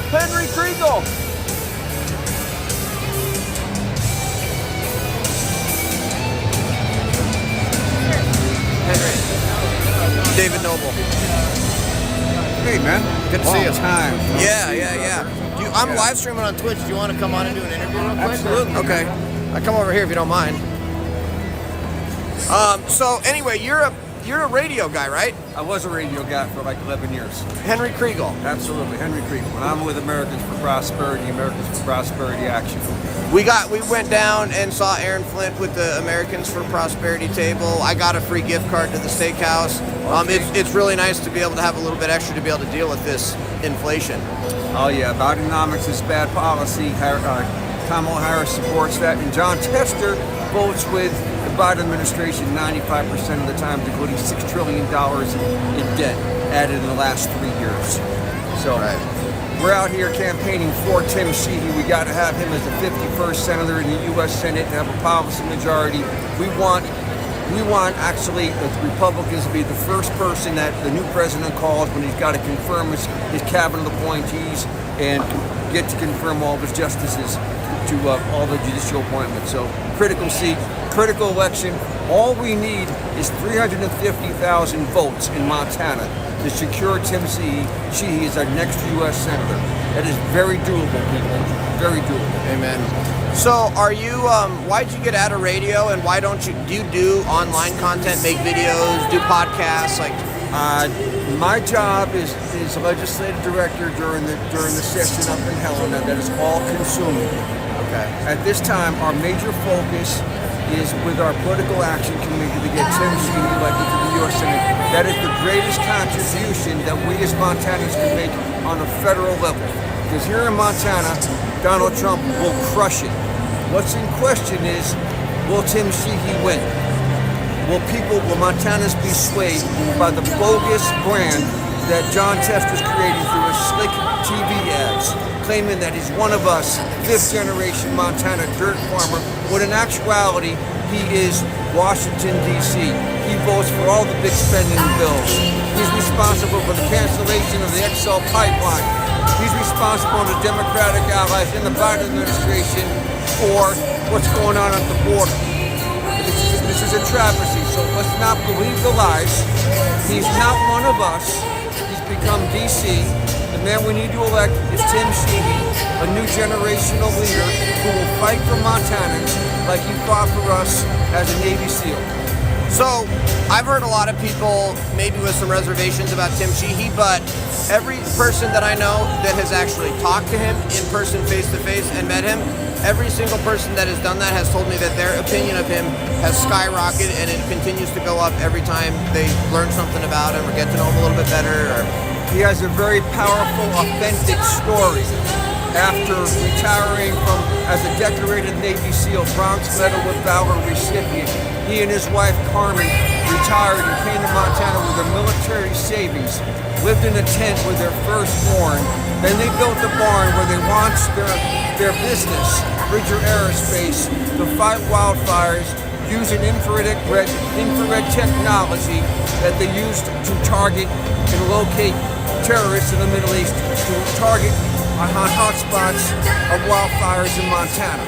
Henry Kriegel. Henry. David Noble. Hey, man. Good to see you. Time. Yeah. I'm live streaming on Twitch. Do you want to come on and do an interview real quick? Absolutely. Okay. I come over here if you don't mind. So anyway, you're a radio guy, right? I was a radio guy for like 11 years. Henry Kriegel. Absolutely, Henry Kriegel. And I'm with Americans for Prosperity, Americans for Prosperity Action. We went down and saw Aaron Flint with the Americans for Prosperity table. I got a free gift card to the steakhouse. It's really nice to be able to have a little bit extra to be able to deal with this inflation. Oh yeah, Bidenomics is bad policy. Kamala Harris supports that, and John Tester votes with the Biden administration 95% of the time, including $6 trillion in debt added in the last 3 years. So we're out here campaigning for Tim Sheehy. We got to have him as the 51st senator in the U.S. Senate to have a policy majority. We want actually the Republicans to be the first person that the new president calls when he's got to confirm his cabinet appointees and get to confirm all of his justices to all the judicial appointments. So critical seat, critical election. All we need is 350,000 votes in Montana to secure Tim Sheehy as our next U.S. senator. That is very doable, people. Very doable. Amen. So are you, why'd you get out of radio, and why don't you do online content, make videos, do podcasts? My job is legislative director during the session up in Helena. That is all consuming. Okay. At this time, our major focus is with our political action committee to get Tim Sheehy elected to the U.S. Senate. That is the greatest contribution that we as Montanans can make on a federal level. Because here in Montana, Donald Trump will crush it. What's in question is, will Tim Sheehy win? Will Montanans be swayed by the bogus brand that John Tester's creating through his slick TV ads, claiming that he's one of us, fifth-generation Montana dirt farmer, when in actuality, he is Washington, D.C. He votes for all the big spending bills. He's responsible for the cancellation of the XL pipeline. He's responsible to Democratic allies in the Biden administration for what's going on at the border. This is a travesty, so let's not believe the lies. He's not one of us. He's become D.C. The man we need to elect is Tim Sheehy, a new generational leader who will fight for Montanans like he fought for us as a Navy SEAL. So, I've heard a lot of people, maybe with some reservations about Tim Sheehy, but every person that I know that has actually talked to him in person, face-to-face, and met him, every single person that has done that has told me that their opinion of him has skyrocketed, and it continues to go up every time they learn something about him or get to know him a little bit better. He has a very powerful, authentic story. After retiring as a decorated Navy SEAL, Bronze Medal with Valor recipient, he and his wife Carmen retired and came to Montana with their military savings, lived in a tent with their firstborn. Then they built a barn where they launched their business, Bridger Aerospace, to fight wildfires using infrared technology that they used to target and locate terrorists in the Middle East, to target on hotspots of wildfires in Montana.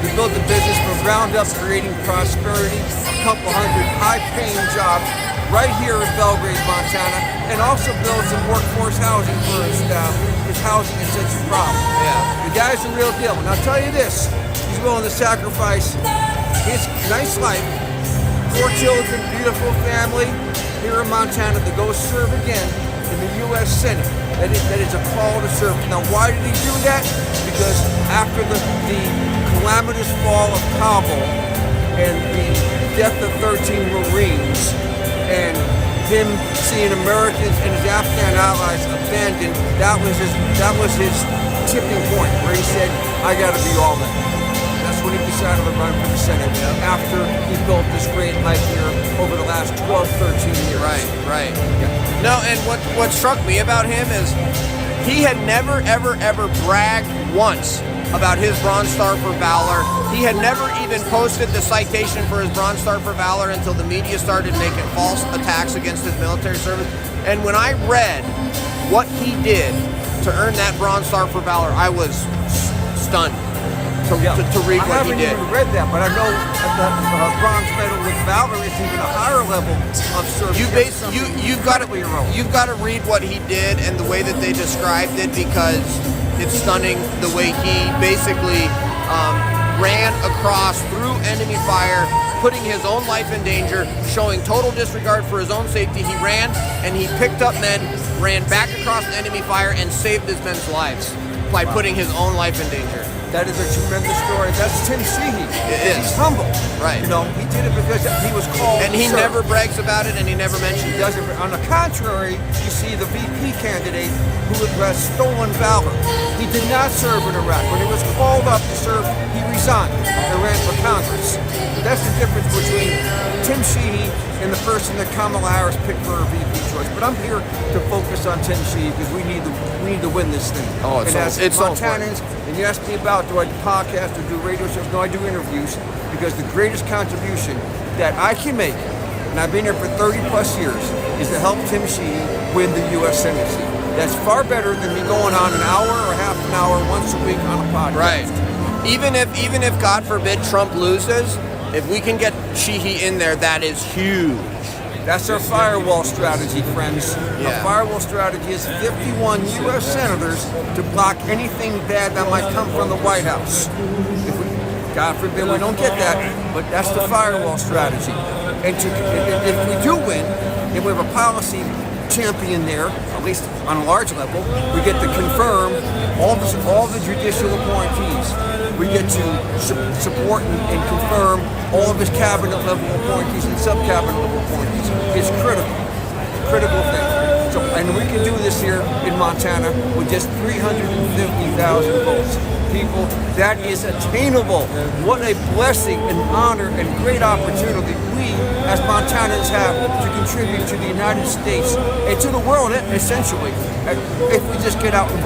We built the business from ground up, creating prosperity, a couple hundred high-paying jobs right here in Belgrade, Montana, and also build some workforce housing for his staff, because housing is such a problem. Yeah. The guy's a real deal. And I'll tell you this, he's willing to sacrifice his nice life, 4 children, beautiful family here in Montana to go serve again in the U.S. Senate. That is a call to serve. Now, why did he do that? Because after the calamitous fall of Kabul and the death of 13 Marines, and him seeing Americans and his Afghan allies abandoned, that was his tipping point, where he said, I gotta be all in. That's when he decided to run for the Senate, after he built this great life here over the last 12, 13 years. Right. Yeah. No, and what struck me about him is he had never, ever bragged once about his Bronze Star for Valor. He had never even posted the citation for his Bronze Star for Valor until the media started making false attacks against his military service. And when I read what he did to earn that Bronze Star for Valor, I was stunned to read what he did. I haven't even read that, but I know that the bronze medal with Valor is even a higher level of service. You've got to read what he did and the way that they described it, because it's stunning the way he basically ran across through enemy fire, putting his own life in danger, showing total disregard for his own safety. He ran and he picked up men, ran back across enemy fire, and saved his men's lives by putting his own life in danger. That is a tremendous story. That's Tim Sheehy. It is. He's humble. Right. You know, he did it because he was called. And he never brags about it, and he never mentions it. Doesn't. On the contrary, you see the VP candidate who has stolen valor. He did not serve in Iraq. When he was called up to serve, he resigned and ran for Congress. That's the difference between Tim Sheehy and the person that Kamala Harris picked for her VP choice. But I'm here to focus on Tim Sheehy because we need to win this thing. Oh, it's Montanans, and you ask me about, do I podcast or do radio shows? No, I do interviews, because the greatest contribution that I can make, and I've been here for 30 plus years, is to help Tim Sheehy win the U.S. Senate seat. That's far better than me going on an hour or half an hour once a week on a podcast. Right. Even if God forbid Trump loses, if we can get Sheehy in there, that is huge. That's our firewall strategy, friends. Yeah. Our firewall strategy is 51 U.S. senators to block anything bad that might come from the White House. God forbid we don't get that, but that's the firewall strategy. And if we do win, and we have a policy champion there, at least on a large level, we get to confirm all the judicial appointees. We get to support and confirm all of his cabinet level appointees and sub-cabinet level appointees. It's critical thing. So, and we can do this here in Montana with just 350,000 votes. People, that is attainable. What a blessing and honor and great opportunity we as Montanans have to contribute to the United States and to the world, essentially, if we just get out and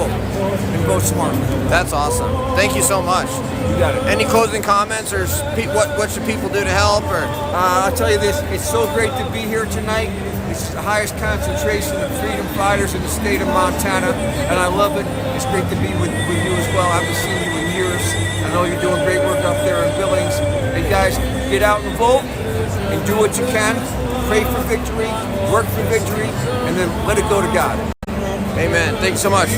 vote smartly. That's awesome. Thank you so much. You got it. Any closing comments, or what should people do to help? Or I'll tell you this, it's so great to be here tonight. It's the highest concentration of freedom fighters in the state of Montana, and I love it. It's great to be with you as well. I haven't seen you in years. I know you're doing great work up there in Billings. And guys, get out and vote and do what you can. Pray for victory, work for victory, and then let it go to God. Amen. Thank you so much.